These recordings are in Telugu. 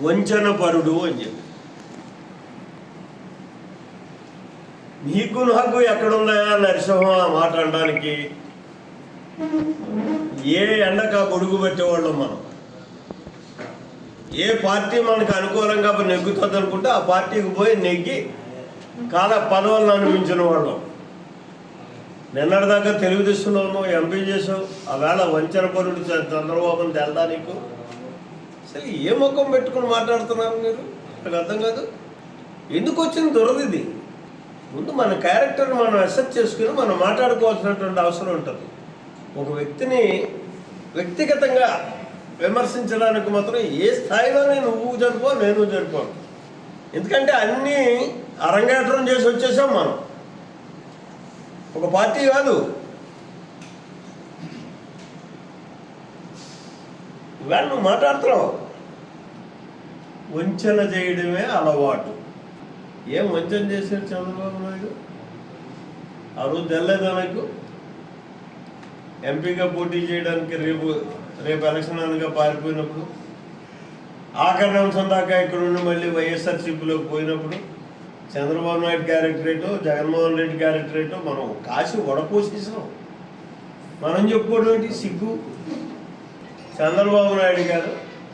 వంచనపరుడు అని చెప్పి. నీకు నాకు ఎక్కడుందా నరసింహం ఆ మాట అనడానికి? ఏ ఎండక గొడుగు పెట్టేవాళ్ళం మనం. ఏ పార్టీ మనకు అనుకూలంగా నెగ్గుతుంది అనుకుంటే ఆ పార్టీకి పోయి నెగ్గి పదవులను అనిపించిన వాళ్ళం. నిన్నటిదాకా తెలుగుదేశంలోనూ ఎంపీ చేసావు, ఆవేళ వంచనపరుడు చంద్రబాబుని తెల్దా నీకు? అసలు ఏ ముఖం పెట్టుకుని మాట్లాడుతున్నారు మీరు? నాకు అర్థం కాదు. ఎందుకు వచ్చిన దురది? ముందు మన క్యారెక్టర్ మనం అసెస్ చేసుకుని మనం మాట్లాడుకోవాల్సినటువంటి అవసరం ఉంటుంది. ఒక వ్యక్తిని వ్యక్తిగతంగా విమర్శించడానికి మాత్రం ఏ స్థాయిలోనే నువ్వు జరిపో నేను జరిపోను. ఎందుకంటే అన్నీ అరంగేట్రం చేసి వచ్చేసాం మనం. ఒక పార్టీ కాదు. ఇవాళ నువ్వు మాట్లాడుతున్నావు. వంచన చేయడమే అలవాటు. ఏం వంచన చేశాడు చంద్రబాబు నాయుడు? ఆ రోజు తెల్లదా నాకు? ఎంపీగా పోటీ చేయడానికి రేపు ఎలక్షన్ అనగా పారిపోయినప్పుడు, ఆఖరి అంశం దాకా ఇక్కడ నుండి మళ్ళీ వైఎస్ఆర్సీపీలోకి పోయినప్పుడు చంద్రబాబు నాయుడు క్యారెక్టరేటో జగన్మోహన్ రెడ్డి క్యారెక్టరేటో మనం కాసి వడపోసేసాం. మనం చెప్పుకోవడం సిగ్గు. చంద్రబాబు నాయుడు గారు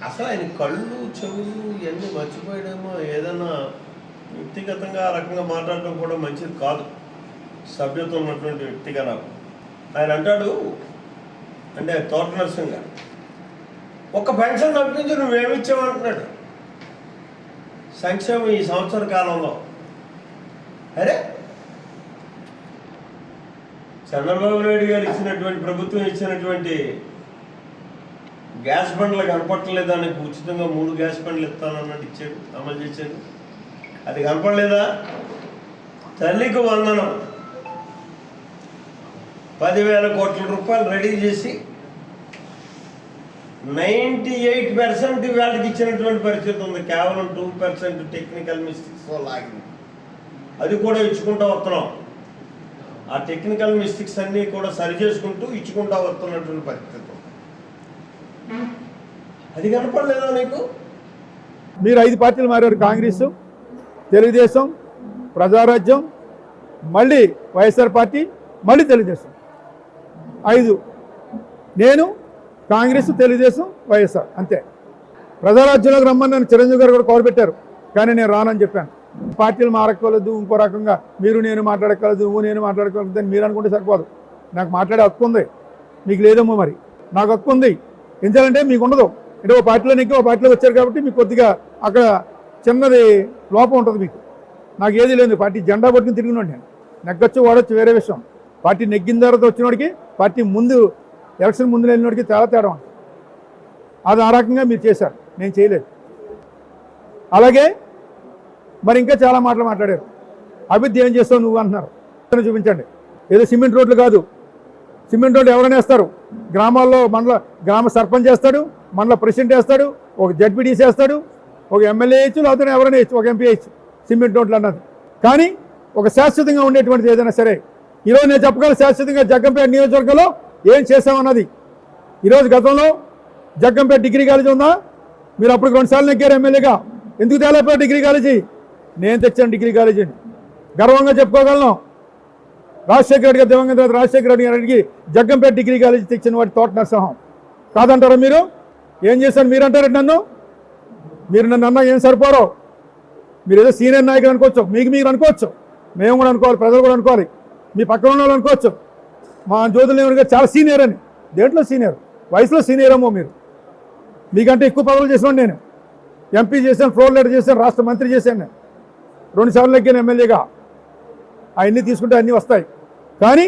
అసలు ఆయన కళ్ళు చెవులు ఇవన్నీ మర్చిపోయడమో, ఏదన్నా వ్యక్తిగతంగా ఆ రకంగా మాట్లాడటం కూడా మంచిది కాదు. సభ్యత ఉన్నటువంటి వ్యక్తిగా నాకు ఆయన అంటాడు, అంటే తోట నరసింహ గారు, ఒక్క పెన్షన్ తప్పించి నువ్వేమిచ్చావంటున్నాడు సంక్షేమం ఈ సంవత్సర కాలంలో. అరే చంద్రబాబు నాయుడు గారు ఇచ్చినటువంటి, ప్రభుత్వం ఇచ్చినటువంటి గ్యాస్ బండ్లు కనపట్టలేదా? నీకు ఉచితంగా 3 గ్యాస్ బండ్లు ఇస్తానన్నట్టు ఇచ్చాడు, అమలు చేశాడు. అది కనపడలేదా? తల్లికి వందనం 10,000 కోట్ల రూపాయలు రెడీ చేసి 98% వాళ్ళకి ఇచ్చినటువంటి పరిస్థితి ఉంది. కేవలం 2% టెక్నికల్ మిస్టేక్స్ వల్ల ఆగింది. అది కూడా ఇచ్చుకుంటూ వస్తున్నాం. ఆ టెక్నికల్ మిస్టేక్స్ అన్నీ కూడా సరి చేసుకుంటూ ఇచ్చుకుంటూ వస్తున్నటువంటి పరిస్థితి. అది కనపడలేదా నీకు? మీరు 5 పార్టీలు మారారు. కాంగ్రెస్, తెలుగుదేశం, ప్రజారాజ్యం, మళ్ళీ వైఎస్ఆర్ పార్టీ, మళ్ళీ తెలుగుదేశం. 5. నేను కాంగ్రెస్, తెలుగుదేశం, వైఎస్ఆర్, అంతే. ప్రజారాజ్యంలోకి రమ్మని నన్ను చిరంజీవి గారు కూడా కోరబెట్టారు, కానీ నేను రానని చెప్పాను. పార్టీలు మారక్కర్లేదు, ఇంకో రకంగా మీరు నేను మాట్లాడక్కర్లేదు, నువ్వు నేను మాట్లాడక్కర్లేదు అని మీరు అనుకుంటే సరిపోదు. నాకు మాట్లాడే హక్కు ఉంది, మీకు లేదేమో. మరి నాకు హక్కు ఉంది. ఎందుకంటే మీకు ఉండదు. అంటే ఓ పార్టీలో నెగ్గి ఓ పార్టీలో వచ్చారు కాబట్టి మీకు కొద్దిగా అక్కడ చిన్నది లోపం ఉంటుంది మీకు. నాకు ఏది లేదు. పార్టీ జెండా పట్టుకుని తిరిగినోడు నేను. నెగ్గొచ్చు వాడొచ్చు వేరే విషయం. పార్టీ నెగ్గిన తర్వాత వచ్చినోడికి, పార్టీ ముందు ఎలక్షన్ ముందు వెళ్ళినోడికి చాలా తేడా ఉంటుంది. అది ఆ రకంగా మీరు చేశారు, నేను చేయలేదు. అలాగే మరి ఇంకా చాలా మాటలు మాట్లాడారు. అభివృద్ధి ఏం చేస్తావు నువ్వు అంటున్నారు. చూపించండి. ఏదో సిమెంట్ రోడ్లు కాదు. సిమెంట్ రోడ్లు ఎవరైనా వేస్తారు. గ్రామాల్లో గ్రామ సర్పంచ్ వేస్తాడు, మండల ప్రెసిడెంట్ వేస్తాడు, ఒక జడ్పీటీసీ వేస్తాడు, ఒక ఎమ్మెల్యే వేయచ్చు, లేకపోతే ఎవరైనా వేయచ్చు, ఒక ఎంపీ వేయచ్చు సిమెంట్ రోడ్లు అన్నది. కానీ ఒక శాశ్వతంగా ఉండేటువంటిది ఏదైనా సరే. ఈరోజు నేను చెప్పగలను శాశ్వతంగా జగ్గంపేట నియోజకవర్గంలో ఏం చేశామన్నది. ఈరోజు గతంలో జగ్గంపేట డిగ్రీ కాలేజీ ఉందా? మీరు అప్పుడు 2 సార్లు నెగ్గారు ఎమ్మెల్యేగా. ఎందుకు తేలేకపోయారు డిగ్రీ కాలేజీ? నేను తెచ్చాను డిగ్రీ కాలేజీని, గర్వంగా చెప్పుకోగలను. రాజశేఖర రెడ్డి గారు, దివంగత రాజశేఖర రెడ్డి గారికి జగ్గంపేట డిగ్రీ కాలేజీ తెచ్చిన వాటి తోట నరసింహం కాదంటారా మీరు? ఏం చేశాను మీరు అంటారండి నన్ను? మీరు నన్ను అన్నా ఏం సరిపోరో. మీరు ఏదో సీనియర్ నాయకులు అనుకోవచ్చు, మీరు అనుకోవచ్చు, మేము కూడా అనుకోవాలి, ప్రజలు కూడా అనుకోవాలి, మీ పక్కన ఉన్న వాళ్ళు అనుకోవచ్చు. మా జ్యోతులు గారు చాలా సీనియర్ అని. దేంట్లో సీనియర్? వయసులో సీనియర్ ఏమో మీరు. మీకంటే ఎక్కువ పదవులు చేసాను. నేను ఎంపీ చేశాను, ఫ్లోర్ లీడర్ చేశాను, రాష్ట్ర మంత్రి చేశాను. నేను 2 సార్లు ఎక్కాను ఎమ్మెల్యేగా. అవన్నీ తీసుకుంటే అన్నీ వస్తాయి. కానీ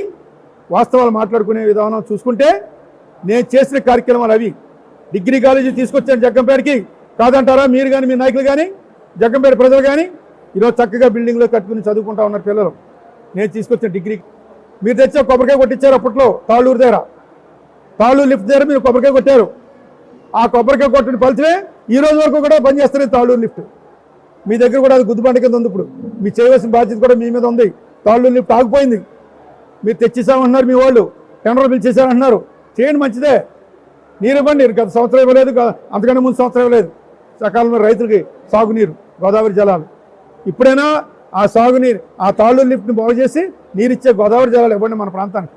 వాస్తవాలు మాట్లాడుకునే విధానం చూసుకుంటే నేను చేసిన కార్యక్రమాలు అవి. డిగ్రీ కాలేజీ తీసుకొచ్చాను జగ్గంపేటకి, కాదంటారా మీరు కానీ మీ నాయకులు కానీ జగ్గంపేట ప్రజలు కానీ? ఈరోజు చక్కగా బిల్డింగ్లో కట్టుకుని చదువుకుంటా ఉన్నారు పిల్లలు. నేను తీసుకొచ్చిన డిగ్రీ. మీరు తెచ్చే కొబ్బరికాయ కొట్టించారు అప్పట్లో తాళ్ళూరు దగ్గర, తాళ్ళూరు లిఫ్ట్ దగ్గర మీరు కొబ్బరికాయ కొట్టారు. ఆ కొబ్బరికాయ కొట్టిన ఫలితమే ఈ రోజు వరకు కూడా పనిచేస్తుంది తాళ్ళూరు లిఫ్ట్. మీ దగ్గర కూడా అది గుద్దుబండ కింద ఉంది. ఇప్పుడు మీ చేయవలసిన బాధ్యత కూడా మీ మీద ఉంది. తాళ్ళూరు లిఫ్ట్ ఆగిపోయింది. మీరు తెచ్చిస్తామంటున్నారు, మీ వాళ్ళు టెండర్ పిలిచేసారంటున్నారు. చేయండి, మంచిదే. మీరు ఇవ్వండి. గత సంవత్సరం ఇవ్వలేదు, అంతకన్నా ముందు సంవత్సరం ఇవ్వలేదు. సకాలంలో రైతులకి సాగునీరు గోదావరి జలాలు. ఇప్పుడైనా ఆ సాగునీరు ఆ తాళ్ళు లిఫ్ట్ని బాగు చేసి నీరిచ్చే గోదావరి జలాలు ఇవ్వండి మన ప్రాంతానికి.